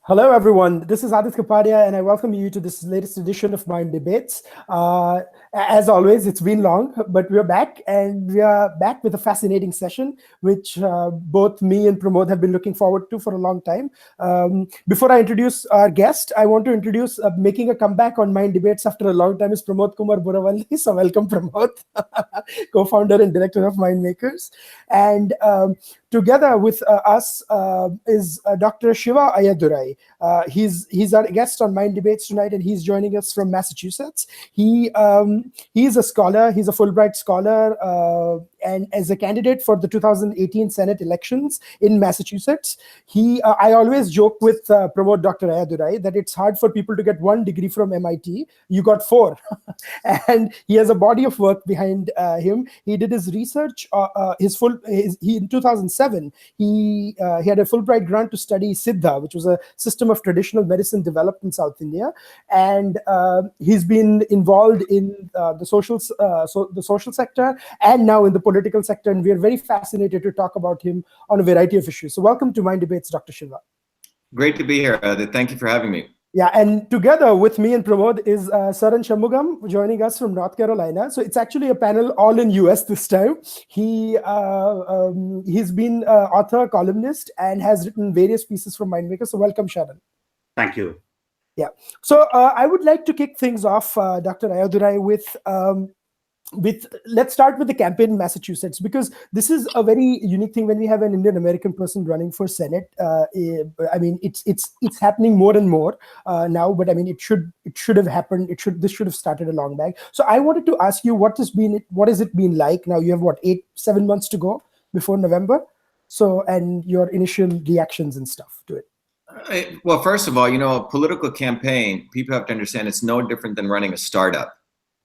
Hello, everyone. This is Adit Kapadia, and I welcome you to this latest edition of MyInd Debates. As always, it's been long, but we're back, and we are back with a fascinating session, which both me and Pramod have been looking forward to for a long time. Before I introduce our guest, I want to introduce making a comeback on MyInd Debates after a long time is Pramod Kumar Buravalli. So welcome, Pramod, co-founder and director of Mind Makers. And together with us is Dr. Shiva Ayyadurai. He's our guest on Mind Debates tonight, and he's joining us from Massachusetts. He's a scholar. He's a Fulbright scholar, and as a candidate for the 2018 Senate elections in Massachusetts. I always joke with Pramod Dr. Ayyadurai that it's hard for people to get one degree from MIT. You got four, and he has a body of work behind him. He did his research. In 2007, he had a Fulbright grant to study Siddha, which was a system of traditional medicine developed in South India, and he's been involved in the social sector and now in the political sector, and we are very fascinated to talk about him on a variety of issues. So welcome to Mind Debates, Dr. Shiva. Great to be here. Thank you for having me. Yeah, and together with me and Pramod is Saran Shanmugam joining us from North Carolina. So it's actually a panel all in US this time. He's been author, columnist, and has written various pieces from Mindmaker. So welcome, Sharon. Thank you. Yeah. So I would like to kick things off, Dr. Ayyadurai, let's start with the campaign in Massachusetts, because this is a very unique thing when we have an Indian American person running for Senate. I mean, it's happening more and more now, but I mean, it should have happened. This should have started a long back. So I wanted to ask you, what has it been like? Now you have 7 months to go before November. So, and your initial reactions and stuff to it. Well, first of all, a political campaign, people have to understand it's no different than running a startup.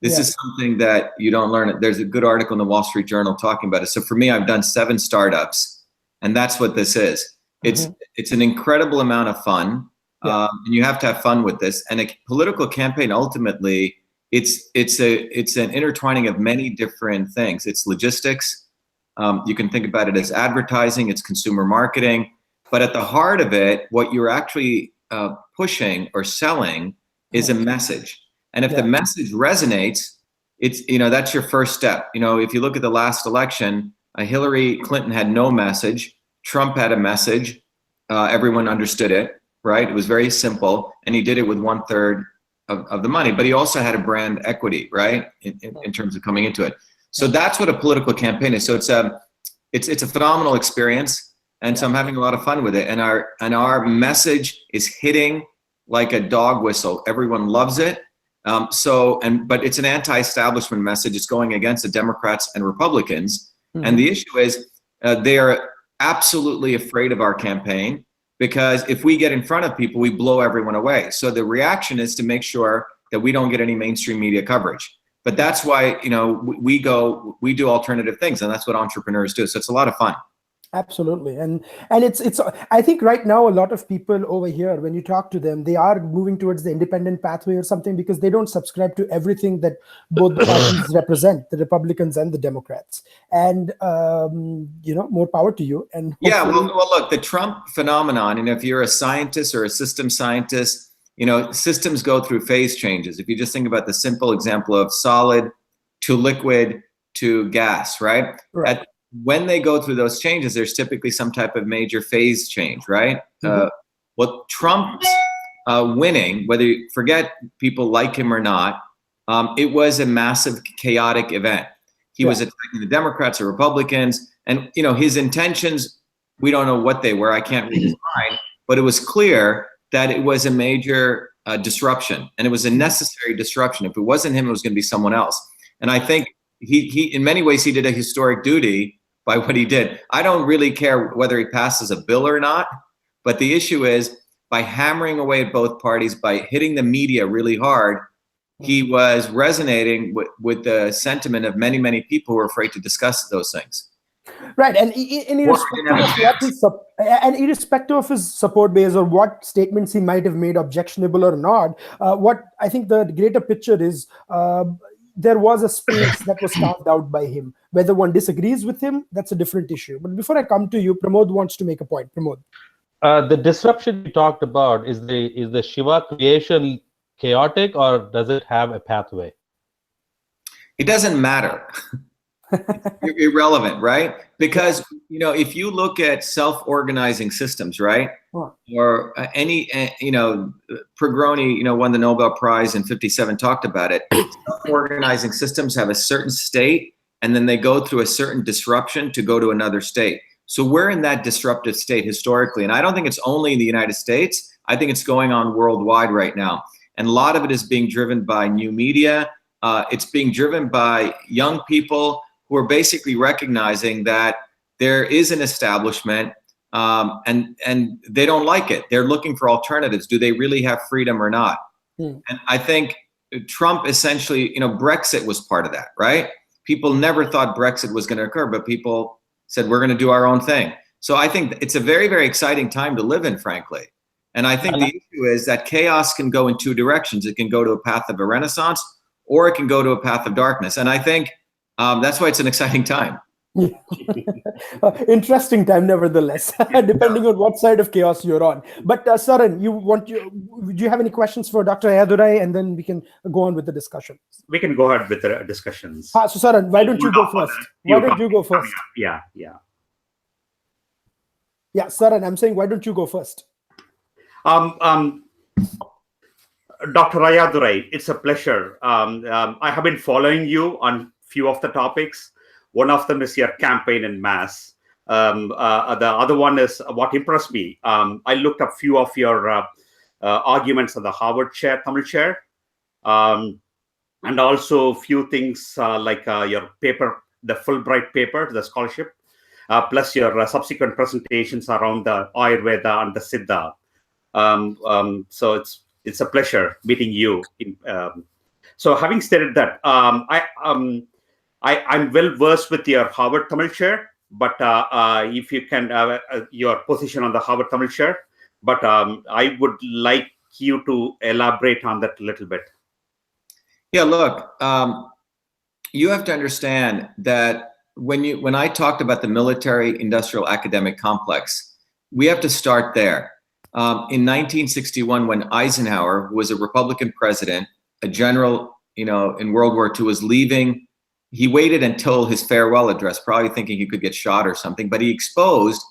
This is something that you don't learn. There's a good article in the Wall Street Journal talking about it. So for me, I've done 7 startups, and that's what this is. It's an incredible amount of fun, and you have to have fun with this. And a political campaign, ultimately, it's an intertwining of many different things. It's logistics. You can think about it as advertising. It's consumer marketing. But at the heart of it, what you're actually pushing or selling is a message. And if the message resonates, it's, that's your first step. If you look at the last election, Hillary Clinton had no message. Trump had a message. Everyone understood it, right? It was very simple. And he did it with 1/3 of the money. But he also had a brand equity, right? In terms of coming into it. So that's what a political campaign is. So it's a phenomenal experience. And so I'm having a lot of fun with it. And our message is hitting like a dog whistle. Everyone loves it. But it's an anti-establishment message. It's going against the Democrats and Republicans. And the issue is they are absolutely afraid of our campaign, because if we get in front of people, we blow everyone away. So the reaction is to make sure that we don't get any mainstream media coverage. But that's why, we do alternative things, and that's what entrepreneurs do. So it's a lot of fun. Absolutely. And it's I think right now a lot of people over here, when you talk to them, they are moving towards the independent pathway or something, because they don't subscribe to everything that both the parties represent, the Republicans and the Democrats. And more power to you. And well, look, the Trump phenomenon, and if you're a scientist or a system scientist, systems go through phase changes. If you just think about the simple example of solid to liquid to gas, right? When they go through those changes, there's typically some type of major phase change, right? What Trump's winning, whether you forget people like him or not, it was a massive chaotic event. He was attacking the Democrats or Republicans, and his intentions, we don't know what they were. I can't read his mind, but it was clear that it was a major disruption, and it was a necessary disruption. If it wasn't him, it was going to be someone else. And I think he in many ways, he did a historic duty by what he did. I don't really care whether he passes a bill or not, but the issue is, by hammering away at both parties, by hitting the media really hard, he was resonating with the sentiment of many, many people who are afraid to discuss those things. Right, and irrespective of his support base or what statements he might have made objectionable or not, what I think the greater picture is, there was a space that was carved out by him. Whether one disagrees with him, that's a different issue. But before I come to you, Pramod wants to make a point. Pramod. The disruption you talked about, is the Shiva creation chaotic, or does it have a pathway? It doesn't matter. It's irrelevant, right? Because, you know, if you look at self-organizing systems, right? Or any, you know, Pergroni, you know, won the Nobel Prize in '57, talked about it. Self-organizing systems have a certain state, and then they go through a certain disruption to go to another state. So we're in that disruptive state historically. And I don't think it's only in the United States. I think it's going on worldwide right now. And a lot of it is being driven by new media. It's being driven by young people who are basically recognizing that there is an establishment, and they don't like it. They're looking for alternatives. Do they really have freedom or not? And I think Trump essentially, you know, Brexit was part of that, right? People never thought Brexit was going to occur, but people said, we're going to do our own thing. So I think it's a very, very exciting time to live in, frankly. And I think the issue is that chaos can go in two directions. It can go to a path of a renaissance, or it can go to a path of darkness. And I think that's why it's an exciting time. Interesting time, nevertheless, depending on what side of chaos you're on. But Saran, do you have any questions for Dr. Ayyadurai, and then we can go on with the discussion? We can go ahead with the discussions. So Saran, why don't you go first? Why don't you go first? Yeah. Yeah, Saran, I'm saying, why don't you go first? Dr. Ayyadurai, it's a pleasure. I have been following you on few of the topics. One of them is your campaign en masse. The other one is what impressed me. I looked up few of your arguments on the Harvard chair, Tamil chair, and also few things like your paper, the Fulbright paper, the scholarship, plus your subsequent presentations around the Ayurveda and the Siddha. So it's a pleasure meeting you. So having stated that, I'm well versed with your Harvard Tamil chair, but if you can, your position on the Harvard Tamil chair, but I would like you to elaborate on that a little bit. Yeah, look, you have to understand that when I talked about the military industrial academic complex, we have to start there. In 1961, when Eisenhower, who was a Republican president, a general, you know, in World War II, was leaving, he waited until his farewell address, probably thinking he could get shot or something, but he exposed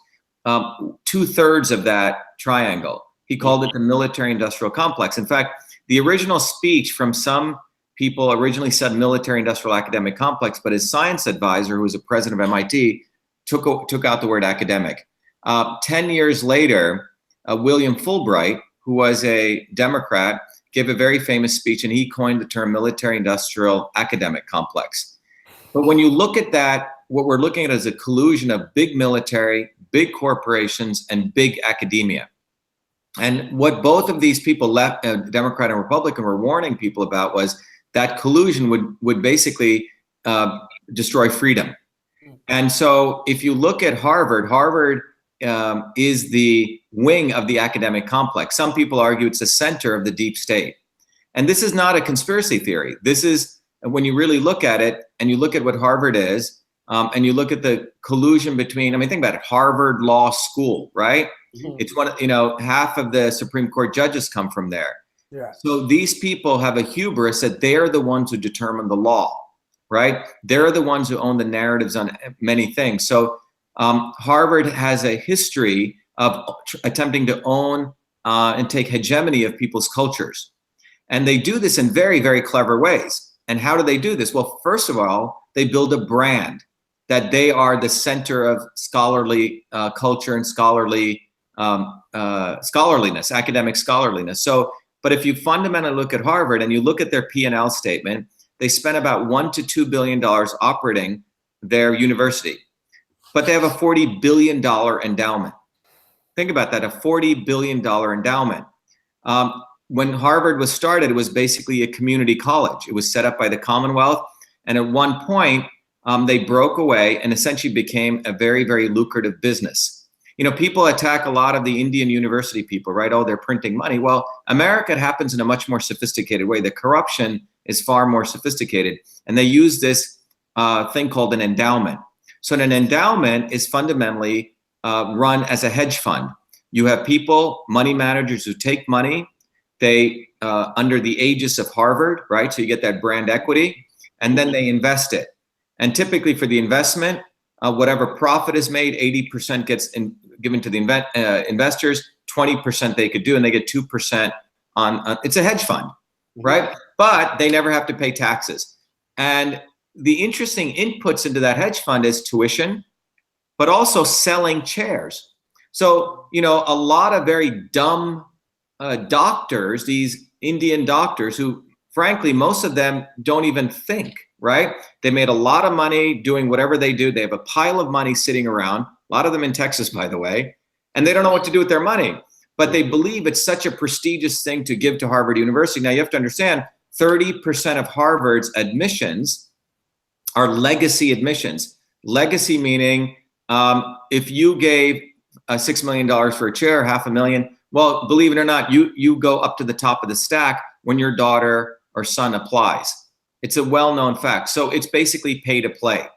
2/3 of that triangle. He called it the military industrial complex. In fact, the original speech from some people originally said military industrial academic complex, but his science advisor, who was a president of MIT, took out the word academic. 10 years later, William Fulbright, who was a Democrat, gave a very famous speech, and he coined the term military industrial academic complex. But when you look at that, what we're looking at is a collusion of big military, big corporations, and big academia. And what both of these people, Democrat and Republican, were warning people about was that collusion would basically destroy freedom. And so if you look at Harvard, Harvard is the wing of the academic complex. Some people argue it's the center of the deep state. And this is not a conspiracy theory. This is, when you really look at it, and you look at what Harvard is, and you look at the collusion between, I mean, think about it, Harvard Law School, right? It's one, you know, half of the Supreme Court judges come from there. Yeah. So these people have a hubris that they're the ones who determine the law, right? They're the ones who own the narratives on many things. So Harvard has a history of attempting to own and take hegemony of people's cultures. And they do this in very, very clever ways. And how do they do this? Well, first of all, they build a brand that they are the center of scholarly culture and scholarly scholarliness, academic scholarliness. So, but if you fundamentally look at Harvard and you look at their P&L statement, they spent about $1 to $2 billion operating their university, but they have a $40 billion endowment. Think about that, a $40 billion endowment. When Harvard was started, it was basically a community college. It was set up by the Commonwealth. And at one point, they broke away and essentially became a very, very lucrative business. You know, people attack a lot of the Indian university people, right? Oh, they're printing money. Well, America, it happens in a much more sophisticated way. The corruption is far more sophisticated. And they use this thing called an endowment. So an endowment is fundamentally run as a hedge fund. You have people, money managers who take money, they under the aegis of Harvard, right? So you get that brand equity, and then they invest it. And typically for the investment, whatever profit is made, 80% gets given to the investors, 20% they could do, and they get 2% on, it's a hedge fund, right? But they never have to pay taxes. And the interesting inputs into that hedge fund is tuition, but also selling chairs. So, you know, a lot of very dumb doctors, these Indian doctors who, frankly, most of them don't even think, right? They made a lot of money doing whatever they do. They have a pile of money sitting around, a lot of them in Texas, by the way, and they don't know what to do with their money. But they believe it's such a prestigious thing to give to Harvard University. Now, you have to understand, 30% of Harvard's admissions are legacy admissions. Legacy meaning if you gave $6 million for a chair, $500,000, well, believe it or not, you go up to the top of the stack when your daughter or son applies. It's a well-known fact. So it's basically pay to play.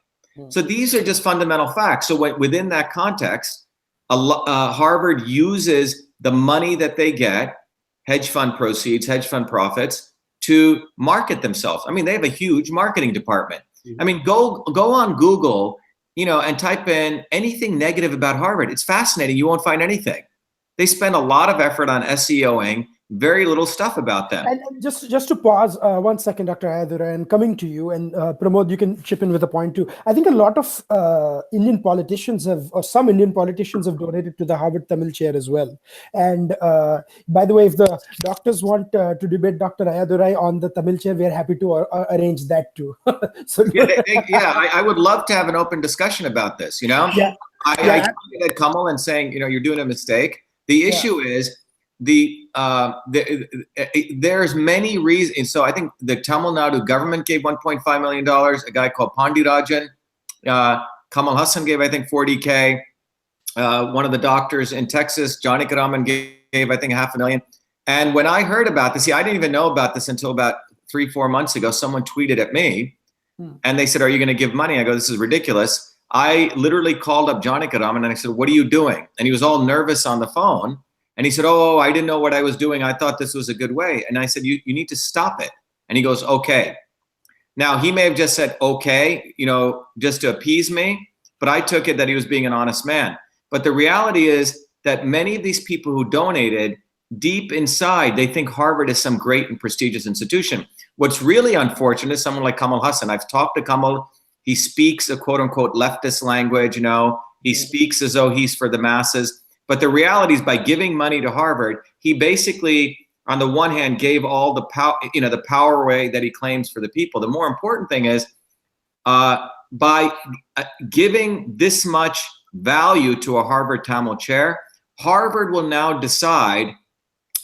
So these are just fundamental facts. So within that context, Harvard uses the money that they get, hedge fund proceeds, hedge fund profits, to market themselves. I mean, they have a huge marketing department. I mean, go on Google, you know, and type in anything negative about Harvard. It's fascinating. You won't find anything. They spend a lot of effort on SEOing, very little stuff about them. And just to pause 1 second, Dr. Ayyadurai, and coming to you, and Pramod, you can chip in with a point too. I think a lot of Indian politicians or some Indian politicians have donated to the Harvard Tamil chair as well. And by the way, if the doctors want to debate Dr. Ayyadurai on the Tamil chair, we're happy to arrange that too. So I would love to have an open discussion about this, you know? Yeah. I tweeted at Kamal and saying, you know, you're doing a mistake. The issue is there's many reasons. So I think the Tamil Nadu government gave $1.5 million. A guy called Pandirajan, Kamal Hassan gave, I think, $40K. One of the doctors in Texas, Johnny Karaman, gave, I think, $500,000. And when I heard about this, see, I didn't even know about this until about 3-4 months ago. Someone tweeted at me and they said, "Are you going to give money?" I go, "This is ridiculous." I literally called up Johnny Karaman and I said, "What are you doing?" And he was all nervous on the phone. And he said, "Oh, I didn't know what I was doing. I thought this was a good way." And I said, you need to stop it. And he goes, "Okay." Now, he may have just said, "Okay," you know, just to appease me, but I took it that he was being an honest man. But the reality is that many of these people who donated, deep inside, they think Harvard is some great and prestigious institution. What's really unfortunate is someone like Kamal Hassan. I've talked to Kamal. He speaks a quote unquote leftist language, you know, he speaks as though he's for the masses. But the reality is, by giving money to Harvard, he basically, on the one hand, gave all the power, you know, the power away that he claims for the people. The more important thing is, by giving this much value to a Harvard Tamil chair, Harvard will now decide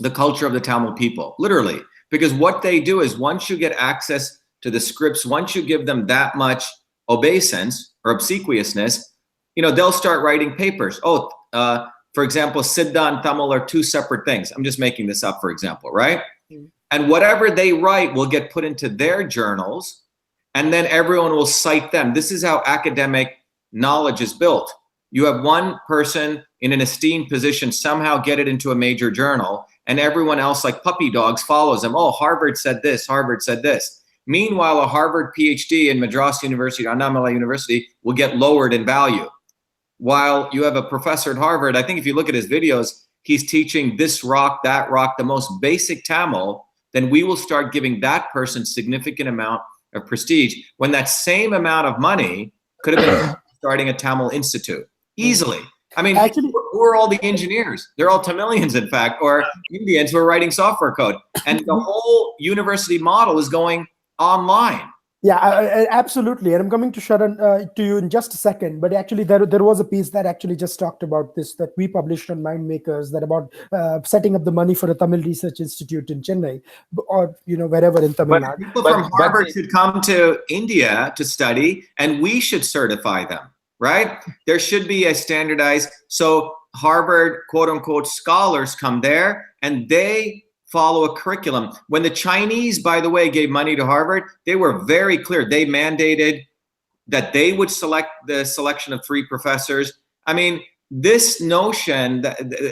the culture of the Tamil people, literally. Because what they do is, once you get access to the scripts, once you give them that much obeisance or obsequiousness, you know, they'll start writing papers. For example, Siddha and Tamil are two separate things. I'm just making this up, for example, right? And whatever they write will get put into their journals, and then everyone will cite them. This is how academic knowledge is built. You have one person in an esteemed position somehow get it into a major journal, and everyone else, like puppy dogs, follows them. Oh, Harvard said this, Harvard said this. Meanwhile, a Harvard PhD in Madras University, Annamalai University, will get lowered in value. While you have a professor at Harvard, I think if you look at his videos, he's teaching this rock, that rock, the most basic Tamil, then we will start giving that person significant amount of prestige, when that same amount of money could have been starting a Tamil institute easily. I mean, actually, who are all the engineers? They're all Tamilians, in fact, or Indians who are writing software code. And the whole university model is going online. Yeah, absolutely. And I'm coming to Sharan to you in just a second. But actually, there was a piece that actually just talked about this, that we published on Mind Makers, that about setting up the money for a Tamil Research Institute in Chennai, or, you know, wherever in Tamil Nadu. People from Harvard should come to India to study, and we should certify them, right? There should be a standardized, so Harvard, quote unquote, scholars come there and they follow a curriculum. When the Chinese, by the way, gave money to Harvard, they were very clear. They mandated that they would select the selection of 3 professors. I mean, this notion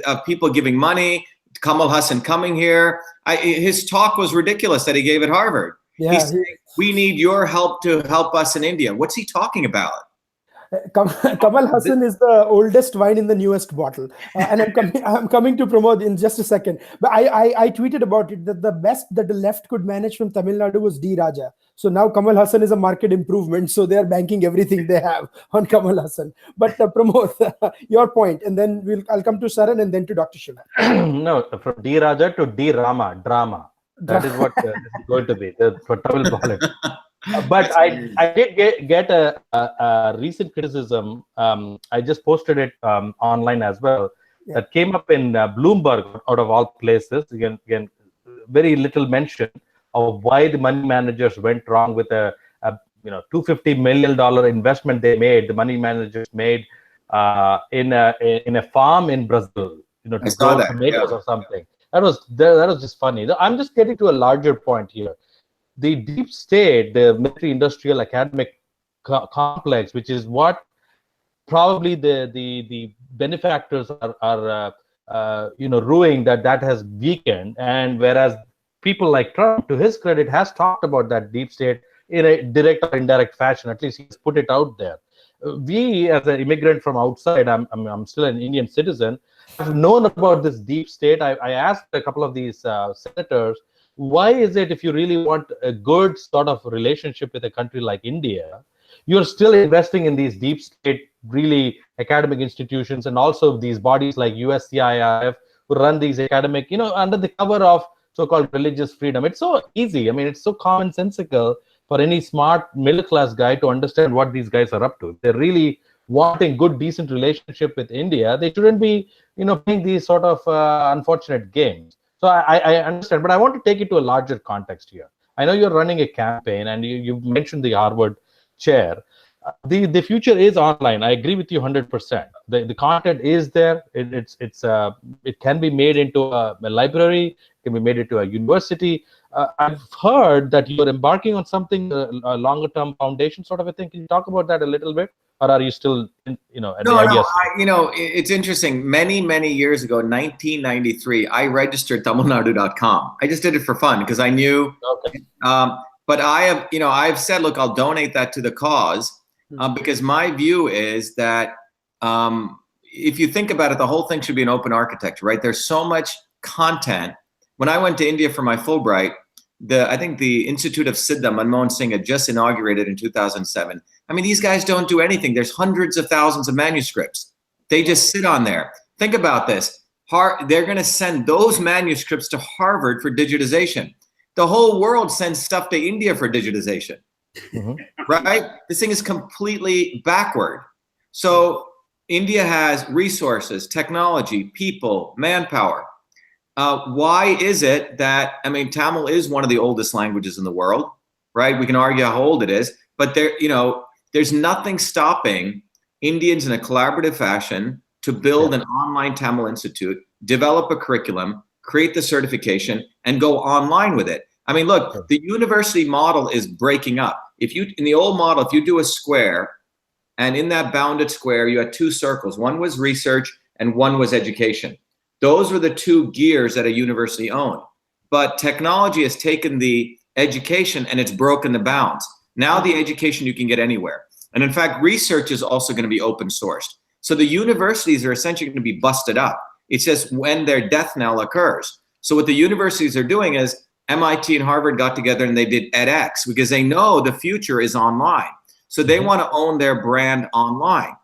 of people giving money, Kamal Hassan coming here, his talk was ridiculous that he gave at Harvard. Yeah, He's saying, we need your help to help us in India. What's he talking about? Kamal Hassan is the oldest wine in the newest bottle, and I'm coming to Pramod in just a second. But I tweeted about it that the best that the left could manage from Tamil Nadu was D. Raja. So now Kamal Hassan is a market improvement. So they are banking everything they have on Kamal Hassan. But Pramod, your point, and then I'll come to Saran and then to Dr. Shiva. No, from D. Raja to D. Rama, drama. That is what this is going to be. That's what Tamil politics. But I did get a recent criticism. I just posted it online as well. Yeah. That came up in Bloomberg, out of all places. Again, very little mention of why the money managers went wrong with a $250 million investment they made. The money managers made in a farm in Brazil. To grow tomatoes or something. That was just funny. I'm just getting to a larger point here. The deep state, the military industrial academic complex, which is what probably the benefactors are ruining, that has weakened. And whereas people like Trump, to his credit, has talked about that deep state in a direct or indirect fashion. At least he's put it out there. We, as an immigrant from outside, I'm still an Indian citizen, have known about this deep state. I asked a couple of these senators, why is it, if you really want a good sort of relationship with a country like India, you're still investing in these deep state, really academic institutions, and also these bodies like USCIRF who run these academic, under the cover of so-called religious freedom. It's so easy. I mean, it's so commonsensical for any smart middle-class guy to understand what these guys are up to. If they're really wanting good, decent relationship with India, they shouldn't be, playing these sort of unfortunate games. So I understand, but I want to take it to a larger context here. I know you're running a campaign, and you mentioned the Harvard chair. The future is online. I agree with you 100%. The content is there. It can be made into a library. It can be made into a university. I've heard that you're embarking on something, a longer-term foundation sort of a thing. Can you talk about that a little bit? Or are you still, it's interesting. Many years ago, 1993, I registered TamilNadu.com. I just did it for fun because I knew. Okay. But I've said, look, I'll donate that to the cause because my view is that if you think about it, the whole thing should be an open architecture, right? There's so much content. When I went to India for my Fulbright, I think the Institute of Siddha, Manmohan Singh, had just inaugurated in 2007. I mean, these guys don't do anything. There's hundreds of thousands of manuscripts. They just sit on there. Think about this. They're going to send those manuscripts to Harvard for digitization. The whole world sends stuff to India for digitization, right? This thing is completely backward. So India has resources, technology, people, manpower. Why is it that, Tamil is one of the oldest languages in the world, right? We can argue how old it is, but there's nothing stopping Indians in a collaborative fashion to build an online Tamil institute, develop a curriculum, create the certification, and go online with it. Look, the university model is breaking up. In the old model, if you do a square, and in that bounded square, you had two circles. One was research and one was education. Those were the two gears that a university owned. But technology has taken the education and it's broken the bounds. Now the education you can get anywhere. And in fact, research is also going to be open sourced. So the universities are essentially going to be busted up. It's just when their death knell occurs. So what the universities are doing is MIT and Harvard got together and they did edX because they know the future is online. So they want to own their brand online.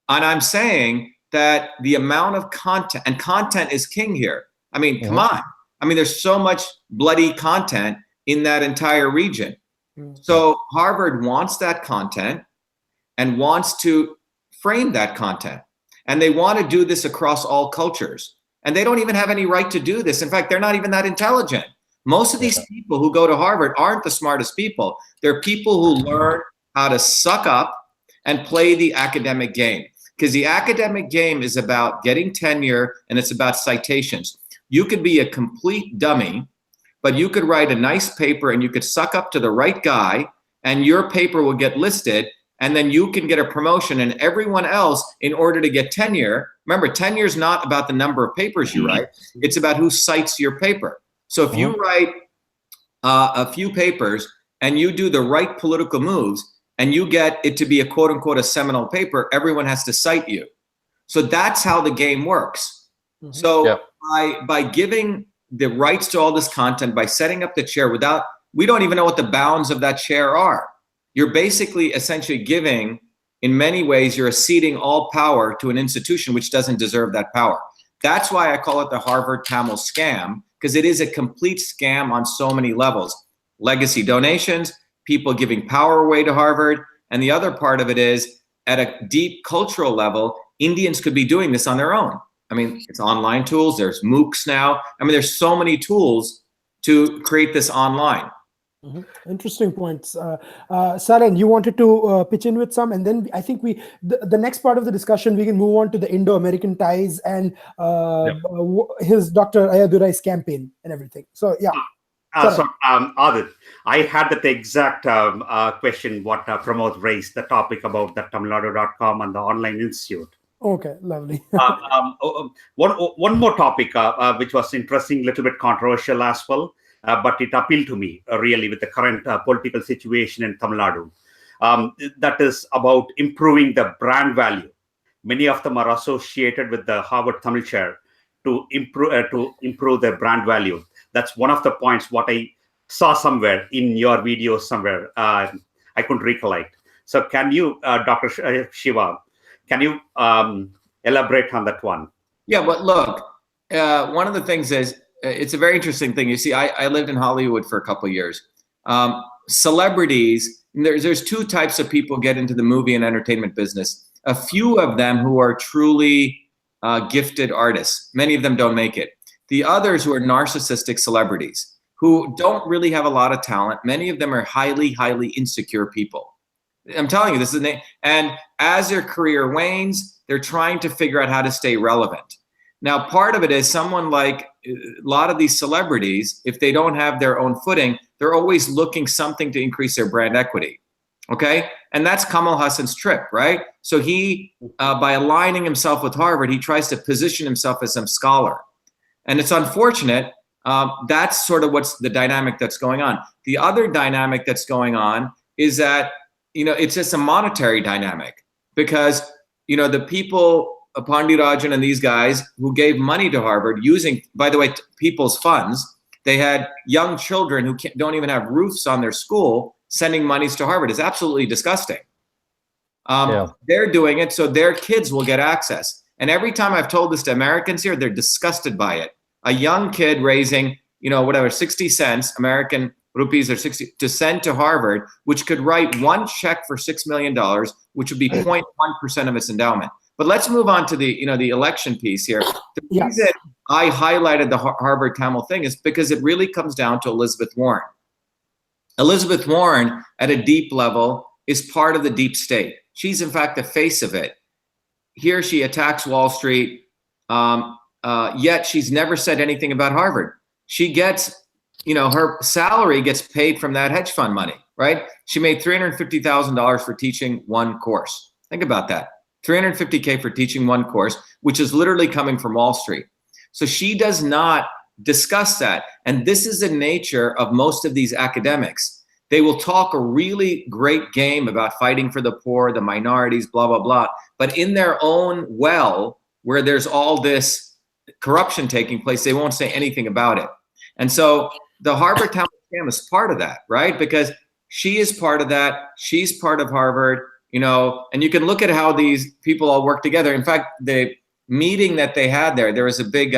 And I'm saying that the amount of content, and content is king here. Come on. There's so much bloody content in that entire region. So Harvard wants that content and wants to frame that content. And they want to do this across all cultures. And they don't even have any right to do this. In fact, they're not even that intelligent. Most of these people who go to Harvard aren't the smartest people. They're people who learn how to suck up and play the academic game. Because the academic game is about getting tenure and it's about citations. You could be a complete dummy, but you could write a nice paper and you could suck up to the right guy and your paper will get listed and then you can get a promotion, and everyone else, in order to get tenure, remember, tenure is not about the number of papers you write, it's about who cites your paper. So if you write a few papers and you do the right political moves and you get it to be a quote unquote a seminal paper, everyone has to cite you. So that's how the game works. So by giving the rights to all this content, by setting up the chair we don't even know what the bounds of that chair are. You're basically essentially giving, in many ways, you're ceding all power to an institution which doesn't deserve that power. That's why I call it the Harvard Tamil scam, because it is a complete scam on so many levels. Legacy donations, people giving power away to Harvard, and the other part of it is, at a deep cultural level, Indians could be doing this on their own. I mean, it's online tools, there's MOOCs now. I mean, there's so many tools to create this online. Interesting points. Saran, you wanted to pitch in with some, and then I think the next part of the discussion, we can move on to the Indo-American ties and his Dr. Ayyadurai's campaign and everything. So, yeah. Adit, I had that exact question what Pramod raised, the topic about the tamilnadu.com and the online institute. Okay, lovely. One more topic which was interesting, little bit controversial as well, but it appealed to me really with the current political situation in Tamil Nadu. That is about improving the brand value. Many of them are associated with the Harvard Tamil Chair to improve their brand value. That's one of the points what I saw somewhere in your video somewhere. I couldn't recollect. So can you, Dr. Shiva, can you elaborate on that one? Yeah, but look, one of the things is, it's a very interesting thing. You see, I lived in Hollywood for a couple of years. Celebrities, there's two types of people get into the movie and entertainment business. A few of them who are truly gifted artists. Many of them don't make it. The others who are narcissistic celebrities who don't really have a lot of talent. Many of them are highly, highly insecure people. I'm telling you, this is and as their career wanes, they're trying to figure out how to stay relevant. Now, part of it is someone like a lot of these celebrities, if they don't have their own footing, they're always looking something to increase their brand equity. Okay. And that's Kamal Hassan's trick, right? So he, by aligning himself with Harvard, he tries to position himself as some scholar. And it's unfortunate. That's sort of what's the dynamic that's going on. The other dynamic that's going on is that, it's just a monetary dynamic because, the people, Pandirajan and these guys who gave money to Harvard using, by the way, people's funds, they had young children who don't even have roofs on their school sending monies to Harvard. It's absolutely disgusting. They're doing it so their kids will get access. And every time I've told this to Americans here, they're disgusted by it. A young kid raising, 60 cents, American rupees or 60, to send to Harvard, which could write one check for $6 million, which would be 0.1% of its endowment. But let's move on to the, the election piece here. The reason I highlighted the Harvard Tamil thing is because it really comes down to Elizabeth Warren. Elizabeth Warren, at a deep level, is part of the deep state. She's, in fact, the face of it. Here she attacks Wall Street, yet she's never said anything about Harvard. She gets, her salary gets paid from that hedge fund money, right? She made $350,000 for teaching one course. Think about that. $350K for teaching one course, which is literally coming from Wall Street. So she does not discuss that. And this is the nature of most of these academics. They will talk a really great game about fighting for the poor, the minorities, blah, blah, blah. But in their own well, where there's all this corruption taking place, they won't say anything about it. And so the Harvard Tamil scam is part of that, right? Because she is part of that. She's part of Harvard. And you can look at how these people all work together. In fact, the meeting that they had there was a big,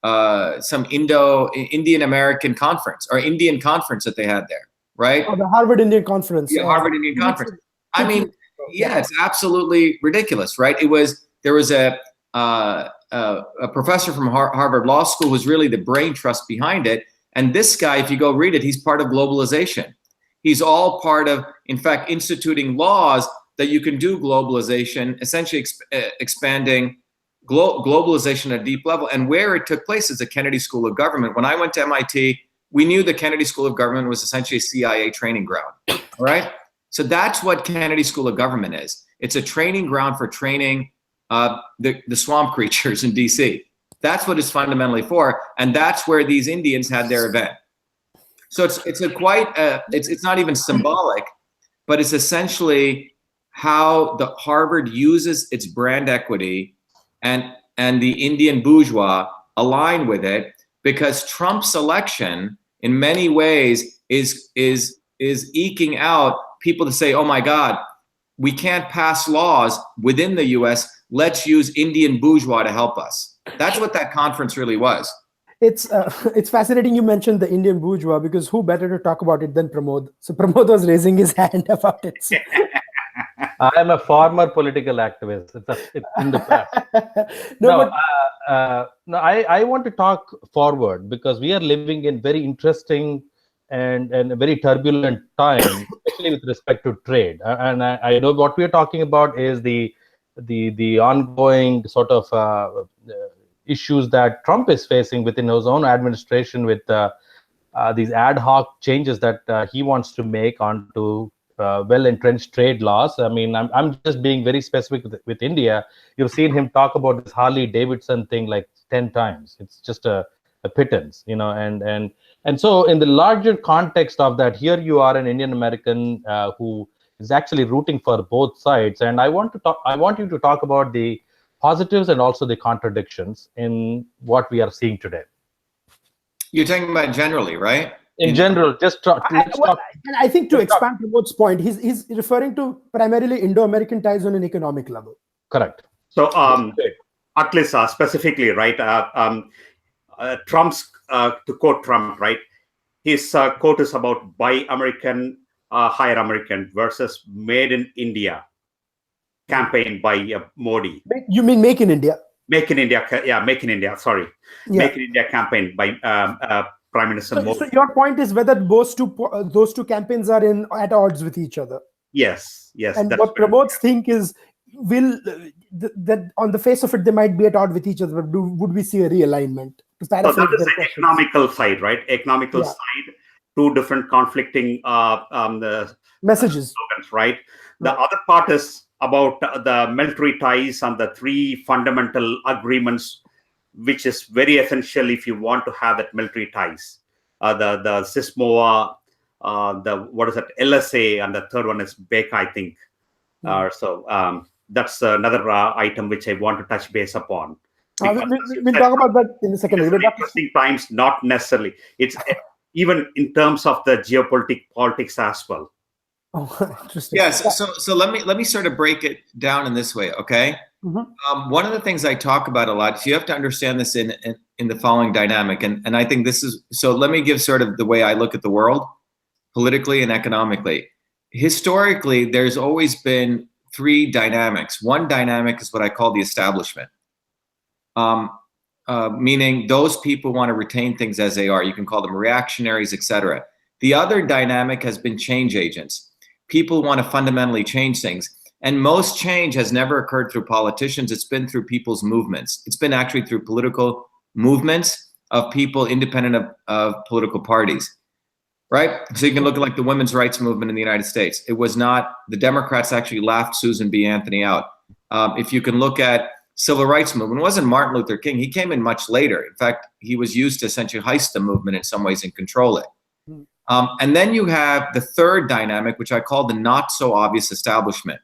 some Indian American conference or Indian conference that they had there, right? Oh, the Harvard Indian Conference. Yeah, Harvard Indian Conference. I mean, yeah, it's absolutely ridiculous, right? There was a professor from Harvard Law School who was really the brain trust behind it. And this guy, if you go read it, he's part of globalization. He's all part of, in fact, instituting laws that you can do globalization, essentially expanding globalization at a deep level. And where it took place is the Kennedy School of Government. When I went to MIT, we knew the Kennedy School of Government was essentially a CIA training ground, all right? So that's what Kennedy School of Government is. It's a training ground for training the swamp creatures in DC. That's what it's fundamentally for, and that's where these Indians had their event. So it's not even symbolic, but it's essentially how the Harvard uses its brand equity and the Indian bourgeois align with it, because Trump's election in many ways is eking out people to say, oh my God, we can't pass laws within the US, let's use Indian bourgeois to help us. That's what that conference really was. It's fascinating you mentioned the Indian bourgeois, because who better to talk about it than Pramod? So Pramod was raising his hand about it. So. I am a former political activist. It's in the past. I want to talk forward, because we are living in very interesting and a very turbulent time, especially with respect to trade. And I know what we are talking about is the ongoing sort of issues that Trump is facing within his own administration with these ad hoc changes that he wants to make onto well-entrenched trade laws. I mean, I'm just being very specific with India. You've seen him talk about this Harley Davidson thing like 10 times. It's just a pittance, and so in the larger context of that, here you are an Indian American who is actually rooting for both sides, and I want you to talk about the positives and also the contradictions in what we are seeing today. You're talking about generally, right? In general, let's talk. And I think to expand Pramod's point, he's referring to primarily Indo-American ties on an economic level. Correct. So, at least specifically, right? Trump's, to quote Trump, right? His quote is about buy American, hire American versus made in India campaign by Modi. You mean Make in India? Make in India, yeah, Make in India. Sorry, yeah. Make in India campaign by Prime Minister Modi. So your point is whether those two campaigns are at odds with each other. Yes. And what Pramod's think is, that on the face of it they might be at odds with each other, but would we see a realignment? So that is the economical side, right? Economical side, two different conflicting messages, slogans, right? The other part is about the military ties and the three fundamental agreements, which is very essential if you want to have that military ties. The SISMOA, LSA, and the third one is BECA, I think. So that's another item which I want to touch base upon. We'll talk about that in a second. Interesting times, not necessarily. It's even in terms of the politics as well. Oh, interesting. Yes. So let me sort of break it down in this way, okay? Mm-hmm. One of the things I talk about a lot, so you have to understand this in the following dynamic, and I think this is, so let me give sort of the way I look at the world, politically and economically. Historically, there's always been three dynamics. One dynamic is what I call the establishment, meaning those people want to retain things as they are. You can call them reactionaries, etc. The other dynamic has been change agents. People want to fundamentally change things. And most change has never occurred through politicians. It's been through people's movements. It's been actually through political movements of people independent of political parties, right? So you can look at like the women's rights movement in the United States. It was not, the Democrats actually laughed Susan B. Anthony out. If you can look at civil rights movement, it wasn't Martin Luther King. He came in much later. In fact, he was used to essentially heist the movement in some ways and control it. And then you have the third dynamic, which I call the not so obvious establishment.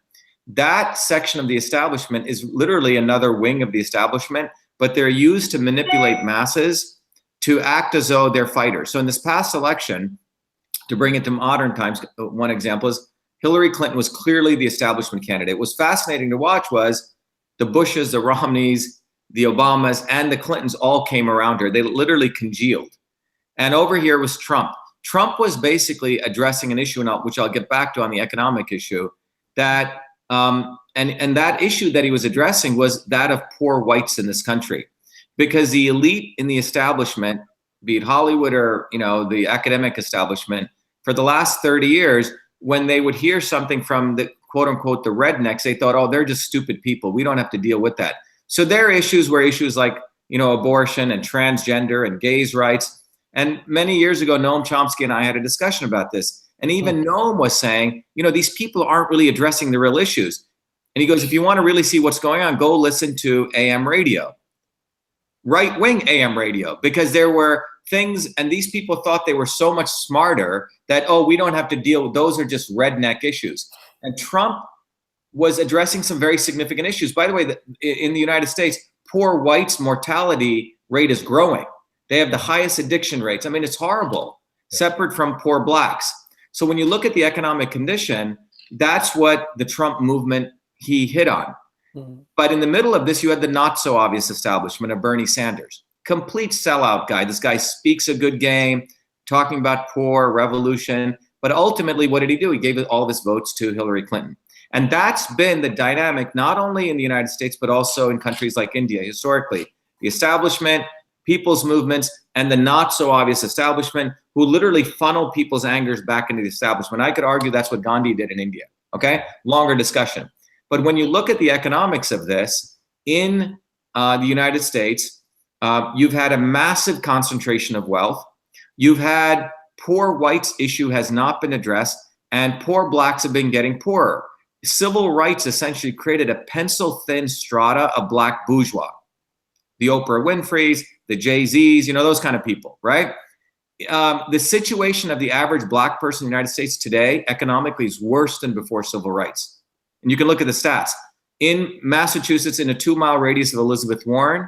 That section of the establishment is literally another wing of the establishment, but they're used to manipulate masses to act as though they're fighters. So in this past election, to bring it to modern times, one example is Hillary Clinton was clearly the establishment candidate. What was fascinating to watch was the Bushes, the Romneys, the Obamas, and the Clintons all came around her. They literally congealed. And over here was Trump. Trump was basically addressing an issue, which I'll get back to on the economic issue, that and that issue that he was addressing was that of poor whites in this country, because the elite in the establishment, be it Hollywood or the academic establishment, for the last 30 years, when they would hear something from the quote unquote the rednecks, they thought, oh, they're just stupid people. We don't have to deal with that. So their issues were issues like abortion and transgender and gays' rights. And many years ago, Noam Chomsky and I had a discussion about this. And even Noam was saying, these people aren't really addressing the real issues. And he goes, if you want to really see what's going on, go listen to AM radio, right-wing AM radio, because there were things, and these people thought they were so much smarter that, we don't have to deal with, those are just redneck issues. And Trump was addressing some very significant issues. By the way, in the United States, poor whites' mortality rate is growing. They have the highest addiction rates. I mean, it's horrible, separate from poor blacks. So when you look at the economic condition, that's what the Trump movement he hit on. But in the middle of this, you had the not so obvious establishment of Bernie Sanders. Complete sellout guy. This guy speaks a good game, talking about poor, revolution. But ultimately, what did he do? He gave all of his votes to Hillary Clinton. And that's been the dynamic, not only in the United States, but also in countries like India, historically. The establishment, people's movements, and the not so obvious establishment who literally funnel people's angers back into the establishment. I could argue that's what Gandhi did in India, okay? Longer discussion. But when you look at the economics of this, in the United States, you've had a massive concentration of wealth. You've had poor whites issue has not been addressed, and poor blacks have been getting poorer. Civil rights essentially created a pencil-thin strata of black bourgeois. The Oprah Winfreys, the Jay-Z's, those kind of people, right? The situation of the average black person in the United States today, economically, is worse than before civil rights. And you can look at the stats. In Massachusetts, in a 2-mile radius of Elizabeth Warren,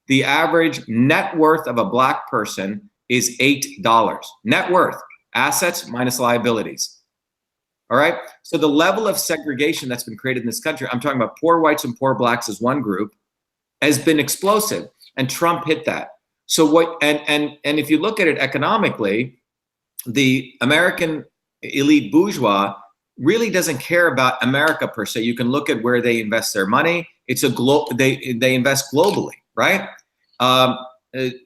the average net worth of a black person is $8. Net worth, assets minus liabilities. All right. So the level of segregation that's been created in this country, I'm talking about poor whites and poor blacks as one group, has been explosive. And Trump hit that. So what, and if you look at it economically, the American elite bourgeois really doesn't care about America per se. You can look at where they invest their money. It's they invest globally, right?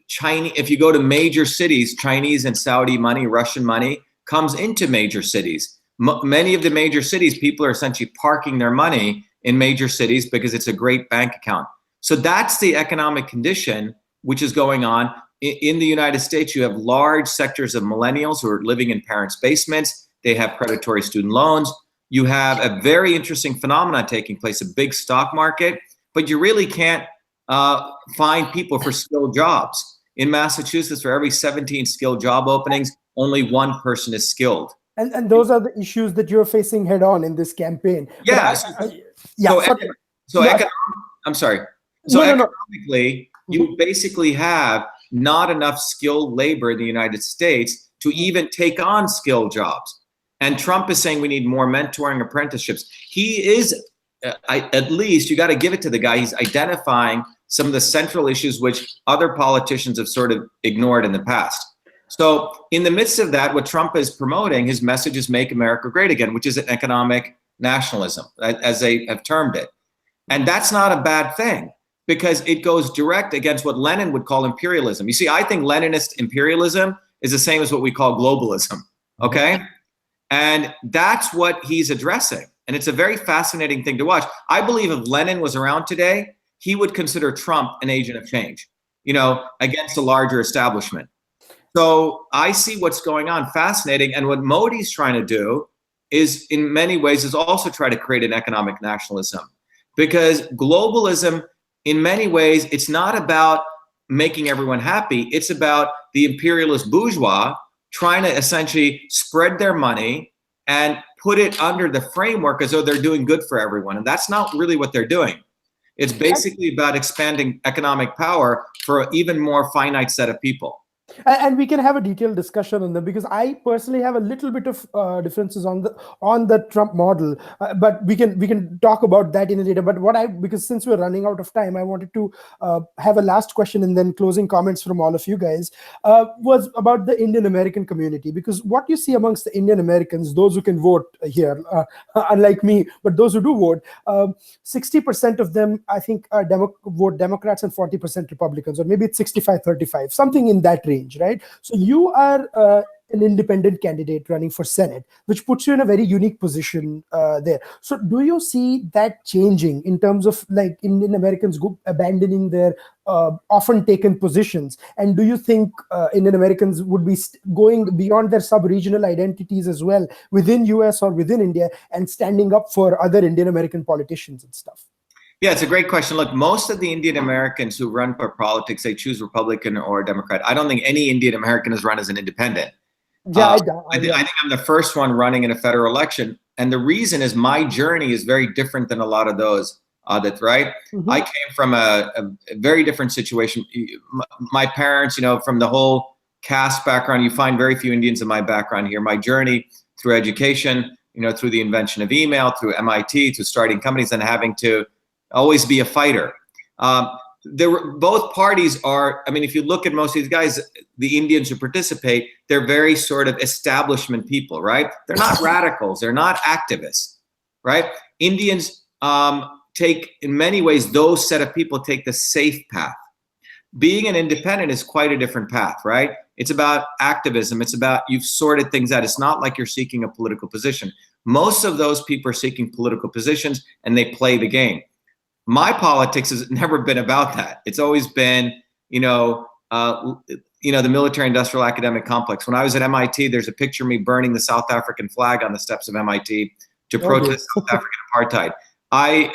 Chinese, if you go to major cities, Chinese and Saudi money, Russian money comes into major cities. Many of the major cities, people are essentially parking their money in major cities because it's a great bank account. So that's the economic condition which is going on. In the United States, you have large sectors of millennials who are living in parents' basements. They have predatory student loans. You have a very interesting phenomenon taking place, a big stock market, but you really can't find people for skilled jobs. In Massachusetts, for every 17 skilled job openings, only one person is skilled. And those are the issues that you're facing head on in this campaign. Yeah. I'm sorry. So economically, you basically have not enough skilled labor in the United States to even take on skilled jobs. And Trump is saying we need more mentoring, apprenticeships. He is, at least, you got to give it to the guy. He's identifying some of the central issues which other politicians have sort of ignored in the past. So in the midst of that, what Trump is promoting, his message is Make America Great Again, which is an economic nationalism, as they have termed it. And that's not a bad thing, because it goes direct against what Lenin would call imperialism. You see, I think Leninist imperialism is the same as what we call globalism, okay? And that's what he's addressing. And it's a very fascinating thing to watch. I believe if Lenin was around today, he would consider Trump an agent of change, against a larger establishment. So I see what's going on, fascinating. And what Modi's trying to do is, in many ways, is also try to create an economic nationalism. Because globalism, in many ways, it's not about making everyone happy. It's about the imperialist bourgeois trying to essentially spread their money and put it under the framework as though they're doing good for everyone. And that's not really what they're doing. It's basically about expanding economic power for an even more finite set of people. And we can have a detailed discussion on them, because I personally have a little bit of differences on the Trump model, but we can talk about that in a later. But because since we're running out of time, I wanted to have a last question and then closing comments from all of you guys, was about the Indian American community. Because what you see amongst the Indian Americans, those who can vote here, unlike me, but those who do vote, 60% of them, I think, vote Democrats and 40% Republicans, or maybe it's 65-35, something in that range. Right? So you are an independent candidate running for Senate, which puts you in a very unique position there. So do you see that changing in terms of like Indian Americans abandoning their often taken positions? And do you think Indian Americans would be going beyond their sub-regional identities as well within US or within India and standing up for other Indian American politicians and stuff? Yeah, it's a great question. Look, most of the Indian Americans who run for politics, they choose Republican or Democrat. I don't think any Indian American has run as an independent. Yeah, I think I'm the first one running in a federal election. And the reason is my journey is very different than a lot of those, Adit, right? Mm-hmm. I came from a very different situation. My parents, from the whole caste background, you find very few Indians in my background here. My journey through education, through the invention of email, through MIT, through starting companies and having to always be a fighter. Both parties are, if you look at most of these guys, the Indians who participate, they're very sort of establishment people, right? They're not radicals, they're not activists, right? Indians take, in many ways, those set of people take the safe path. Being an independent is quite a different path, right? It's about activism. It's about you've sorted things out. It's not like you're seeking a political position. Most of those people are seeking political positions and they play the game. My politics has never been about that. It's always been, the military-industrial academic complex. When I was at MIT, there's a picture of me burning the South African flag on the steps of MIT to protest South African apartheid. I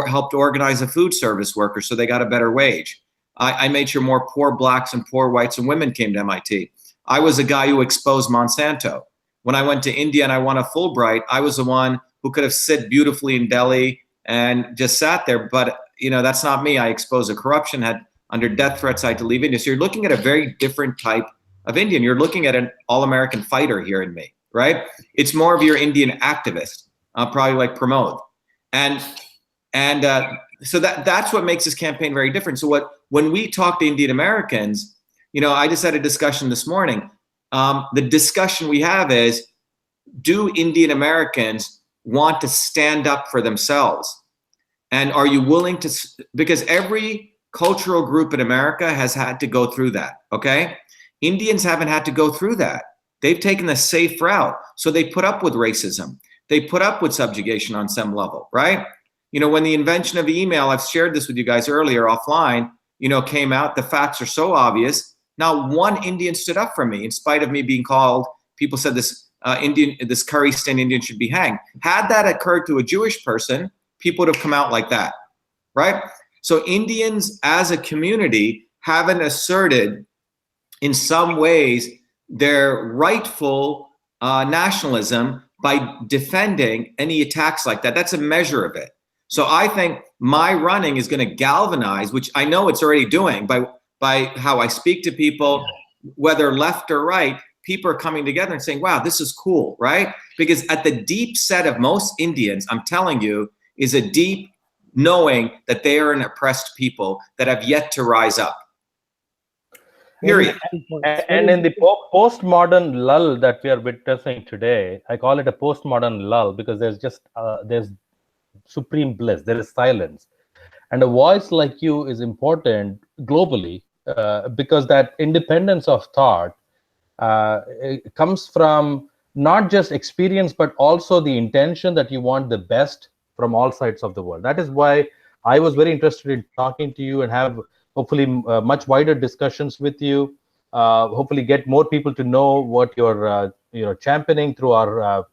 helped organize a food service worker so they got a better wage. I made sure more poor blacks and poor whites and women came to MIT. I was a guy who exposed Monsanto. When I went to India and I won a Fulbright, I was the one who could have sit beautifully in Delhi and just sat there. But, that's not me. I exposed the corruption, had under death threats, I had to leave India. So you're looking at a very different type of Indian. You're looking at an all-American fighter here in me, right? It's more of your Indian activist, probably like Pramod. So that's what makes this campaign very different. So when we talk to Indian Americans, I just had a discussion this morning. The discussion we have is, do Indian Americans want to stand up for themselves? And are you willing to, because every cultural group in America has had to go through that, okay? Indians haven't had to go through that. They've taken the safe route. So they put up with racism. They put up with subjugation on some level, right? When the invention of email, I've shared this with you guys earlier offline, came out, the facts are so obvious. Not one Indian stood up for me, in spite of me being called, people said this this curry stain Indian should be hanged. Had that occurred to a Jewish person, people would have come out like that, right? So Indians as a community haven't asserted in some ways their rightful nationalism by defending any attacks like that. That's a measure of it. So I think my running is going to galvanize, which I know it's already doing by how I speak to people, whether left or right. People are coming together and saying, wow, this is cool, right? Because at the deep set of most Indians, I'm telling you, is a deep knowing that they are an oppressed people that have yet to rise up. Period. And in the postmodern lull that we are witnessing today, I call it a postmodern lull because there's supreme bliss, there is silence. And a voice like you is important globally because that independence of thought it comes from not just experience, but also the intention that you want the best from all sides of the world. That is why I was very interested in talking to you and have hopefully much wider discussions with you. Hopefully get more people to know what you're championing through our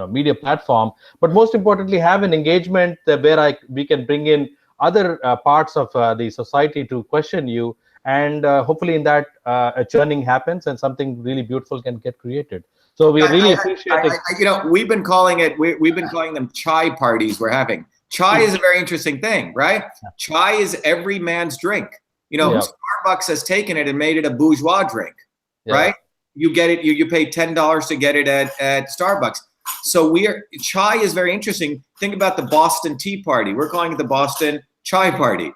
media platform. But most importantly, have an engagement where we can bring in other parts of the society to question you. And hopefully in that a churning happens and something really beautiful can get created. So we really appreciate it. We've been calling them chai parties we're having. Chai is a very interesting thing, right? Chai is every man's drink. Starbucks has taken it and made it a bourgeois drink, right? You get it, you pay $10 to get it at Starbucks. So chai is very interesting. Think about the Boston Tea Party. We're calling it the Boston Chai Party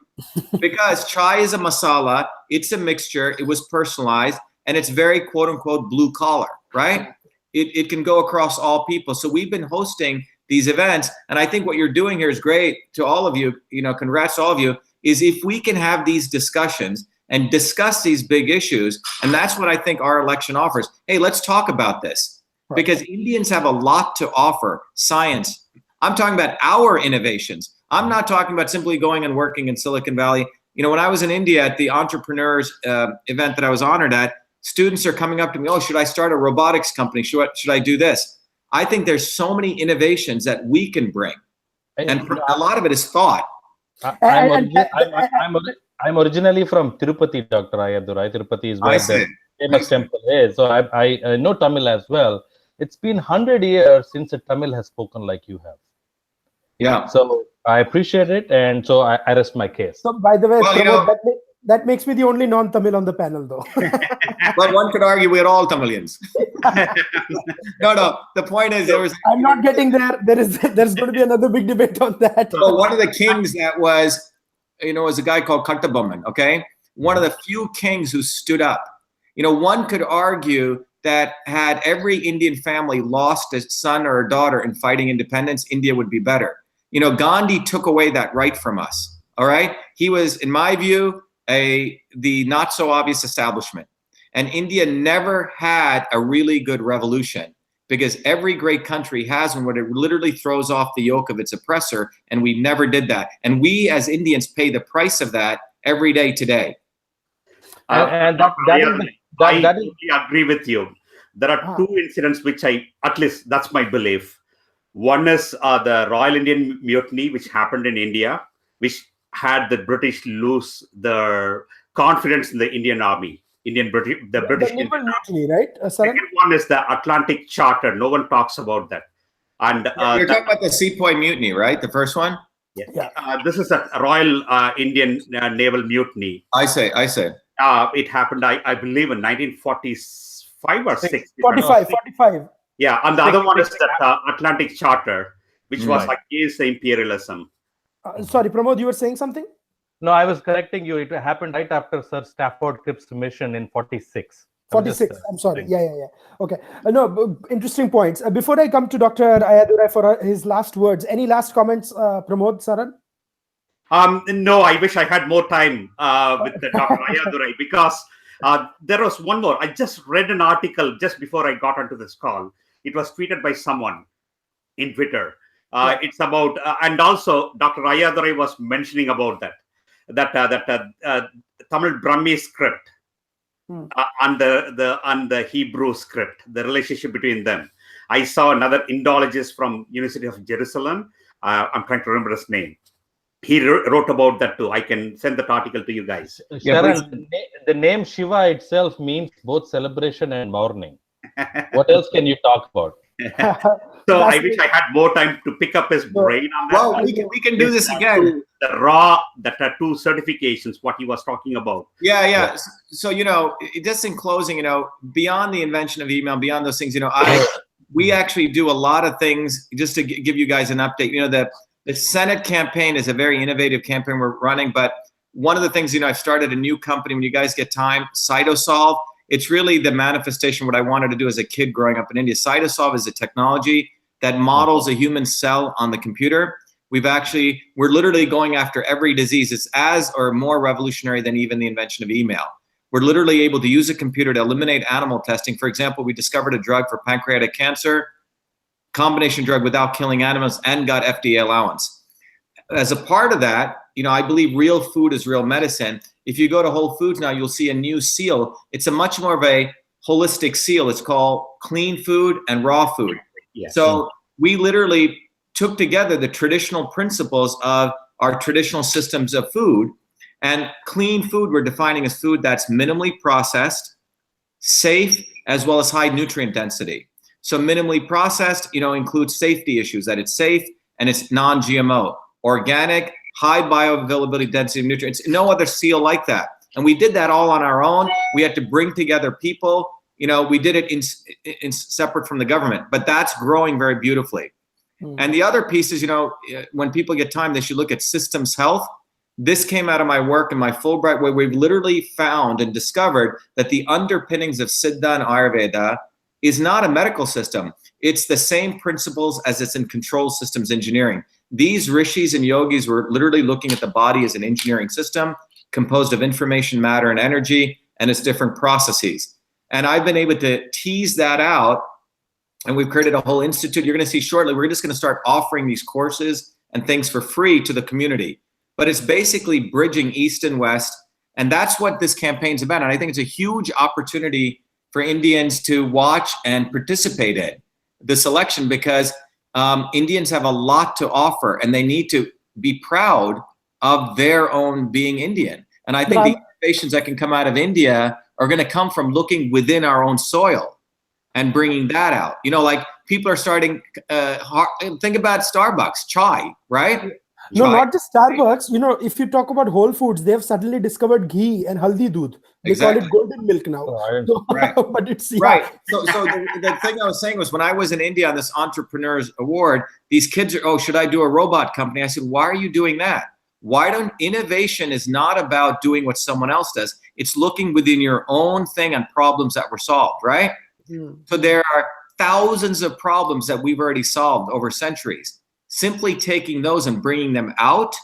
because chai is a masala. It's a mixture. It was personalized and it's very quote unquote blue collar, right? It can go across all people. So we've been hosting these events. And I think what you're doing here is great to all of you, congrats to all of you, is if we can have these discussions and discuss these big issues. And that's what I think our election offers. Hey, let's talk about this. Because Indians have a lot to offer. Science. I'm talking about our innovations. I'm not talking about simply going and working in Silicon Valley. You know, when I was in India at the entrepreneurs event that I was honored at, students are coming up to me, oh, should I start a robotics company? Should I do this? I think there's so many innovations that we can bring. And a lot of it is thought. I'm originally from Tirupati, Dr. Ayyadurai. Tirupati is where the famous temple is. So I know Tamil as well. It's been 100 years since a Tamil has spoken like you have. Yeah. So I appreciate it, and so I rest my case. So, by the way, Well, you know, that makes me the only non-Tamil on the panel, though. Well, one could argue we're all Tamilians. No. The point is, I'm not getting there. There's going to be another big debate on that. So one of the kings that was, you know, was a guy called Kattabomman. Okay, one of the few kings who stood up. You know, one could argue that had every Indian family lost a son or a daughter in fighting independence, India would be better. You know, Gandhi took away that right from us. All right, he was, in my view, the not so obvious establishment. And India never had a really good revolution, because every great country has one where it literally throws off the yoke of its oppressor, and we never did that. And we as Indians pay the price of that every day today. I agree with you. There are two incidents which at least that's my belief. One is the Royal Indian Mutiny, which happened in India, which had the British lose their confidence in the Indian army. The British naval mutiny, right? Second one is the Atlantic Charter. No one talks about that. And you're talking about the Sepoy Mutiny, right? The first one. Yeah. This is a Royal Indian Naval Mutiny. I say. It happened, I believe, in 1945 or 6. 45. Yeah, and the other one is that Atlantic Charter, which was against the imperialism. Sorry, Pramod, you were saying something? No, I was correcting you. It happened right after Sir Stafford Cripp's mission in 46. 46. I'm sorry. Yeah. Okay. No, interesting points. Before I come to Dr. Ayyadurai for his last words, any last comments, Pramod, Saran? No, I wish I had more time with Dr. Ayyadurai, because there was one more. I just read an article just before I got onto this call. It was tweeted by someone in Twitter. It's about, and also Dr. Ayyadurai was mentioning about that Tamil Brahmi script and the Hebrew script, the relationship between them. I saw another Indologist from University of Jerusalem. I'm trying to remember his name. He wrote about that too. I can send that article to you guys. Sharon, the name Shiva itself means both celebration and mourning. What else can you talk about? So I wish I had more time to pick up his brain on that. Well, we can do this again. The raw, that are two certifications, what he was talking about. Yeah. So, you know, just in closing, you know, beyond the invention of email, beyond those things, you know, we actually do a lot of things. Just to give you guys an update, you know, the Senate campaign is a very innovative campaign we're running. But one of the things, you know, I've started a new company. When you guys get time, Cytosolve. It's really the manifestation of what I wanted to do as a kid growing up in India. Cytosolve is a technology that models a human cell on the computer. We're literally going after every disease. It's as or more revolutionary than even the invention of email. We're literally able to use a computer to eliminate animal testing. For example, we discovered a drug for pancreatic cancer, combination drug without killing animals, and got FDA allowance. As a part of that, you know, I believe real food is real medicine. If you go to Whole Foods now, you'll see a new seal. It's a much more of a holistic seal. It's called clean food and raw food. Yes. So we literally took together the traditional principles of our traditional systems of food, and clean food we're defining as food that's minimally processed, safe, as well as high nutrient density. So minimally processed, you know, includes safety issues, that it's safe and it's non-GMO, organic, high bioavailability density of nutrients. No other seal like that. And we did that all on our own. We had to bring together people. You know, we did it in separate from the government, but that's growing very beautifully. And the other piece is, you know, when people get time, they should look at systems health. This came out of my work in my Fulbright, where we've literally found and discovered that the underpinnings of Siddha and Ayurveda is not a medical system. It's the same principles as it's in control systems engineering. These rishis and yogis were literally looking at the body as an engineering system. composed of information, matter, and energy, and its different processes. And I've been able to tease that out, and we've created a whole institute. You're going to see shortly, we're just going to start offering these courses and things for free to the community. But it's basically bridging East and West, and that's what this campaign's about. And I think it's a huge opportunity for Indians to watch and participate in this election, because Indians have a lot to offer, and they need to be proud of their own being Indian. And I think the innovations that can come out of India are going to come from looking within our own soil and bringing that out. You know, like people are starting, think about Starbucks, chai, right? No, not just Starbucks. You know, if you talk about Whole Foods, they have suddenly discovered ghee and haldi doodh. They call it golden milk now. Right. But it's right. So the thing I was saying was, when I was in India on this Entrepreneurs Award, these kids are, oh, should I do a robot company? I said, why are you doing that? Innovation is not about doing what someone else does. It's looking within your own thing and problems that were solved, right? So there are thousands of problems that we've already solved over centuries. Simply taking those and bringing them out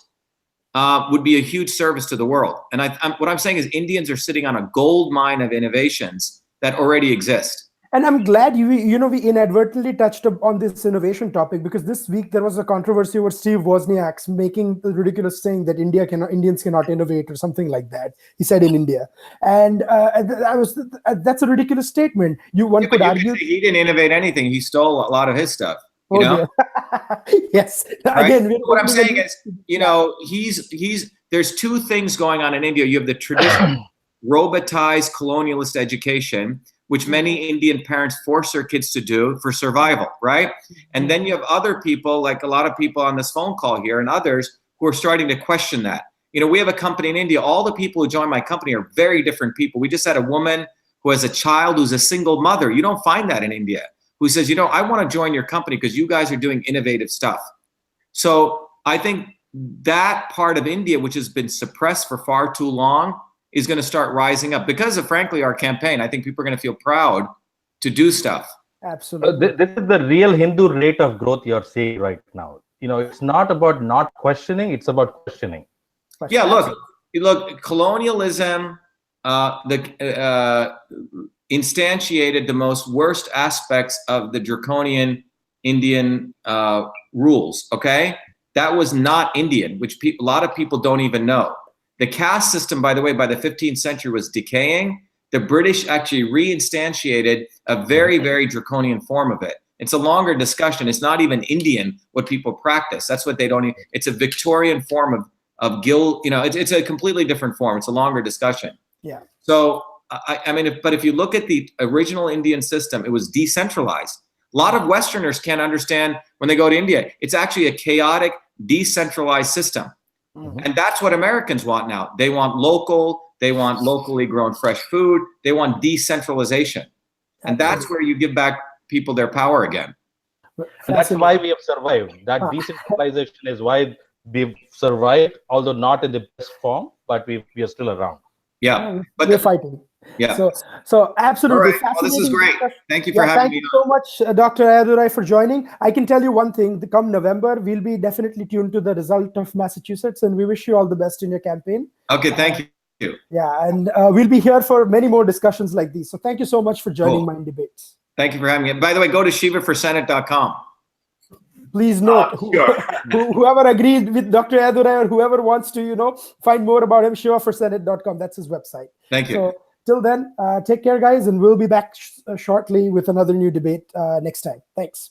would be a huge service to the world. And what I'm saying is, Indians are sitting on a gold mine of innovations that already exist. And I'm glad we inadvertently touched on this innovation topic, because this week there was a controversy over Steve Wozniak's making the ridiculous saying that Indians cannot innovate or something like that. He said in India, and that's a ridiculous statement. One could argue he didn't innovate anything. He stole a lot of his stuff. You know? Yes. Right? Again, what I'm saying is, you know, there's two things going on in India. You have the traditional robotized colonialist education, which many Indian parents force their kids to do for survival, right? And then you have other people, like a lot of people on this phone call here and others, who are starting to question that. You know, we have a company in India. All the people who join my company are very different people. We just had a woman who has a child who's a single mother. You don't find that in India. Who says, you know, I want to join your company because you guys are doing innovative stuff. So I think that part of India, which has been suppressed for far too long, is going to start rising up because of, frankly, our campaign. I think people are going to feel proud to do stuff. Absolutely. This is the real Hindu rate of growth you're seeing right now. You know, it's not about not questioning, it's about questioning. Yeah, look, colonialism, instantiated the most worst aspects of the draconian Indian rules, okay? That was not Indian, which a lot of people don't even know. The caste system, by the way, by the 15th century was decaying. The British actually reinstantiated a very, very draconian form of it. It's a longer discussion. It's not even Indian what people practice. That's what they don't even, it's a Victorian form of guild, you know, it's a completely different form. It's a longer discussion. Yeah. So, I mean, but if you look at the original Indian system, it was decentralized. A lot of Westerners can't understand when they go to India. It's actually a chaotic, decentralized system. Mm-hmm. And that's what Americans want now. They want local, they want locally grown fresh food, they want decentralization. And that's where you give back people their power again. And that's why we have survived. That decentralization is why we've survived, although not in the best form, but we are still around. Yeah, but we're fighting. Yeah. So absolutely. Right. Well, this is great. Thank you for having me. Thank you so much, Dr. Ayyadurai, for joining. I can tell you one thing: come November, we'll be definitely tuned to the result of Massachusetts, and we wish you all the best in your campaign. Okay, thank you. Yeah, and we'll be here for many more discussions like these. So thank you so much for joining MyInd Debates. Thank you for having me. By the way, go to shivaforsenate.com. Please note, whoever agreed with Dr. Ayyadurai or whoever wants to, find more about him, shivaforsenate.com. That's his website. Thank you. So till then, take care, guys, and we'll be back shortly with another new debate next time. Thanks.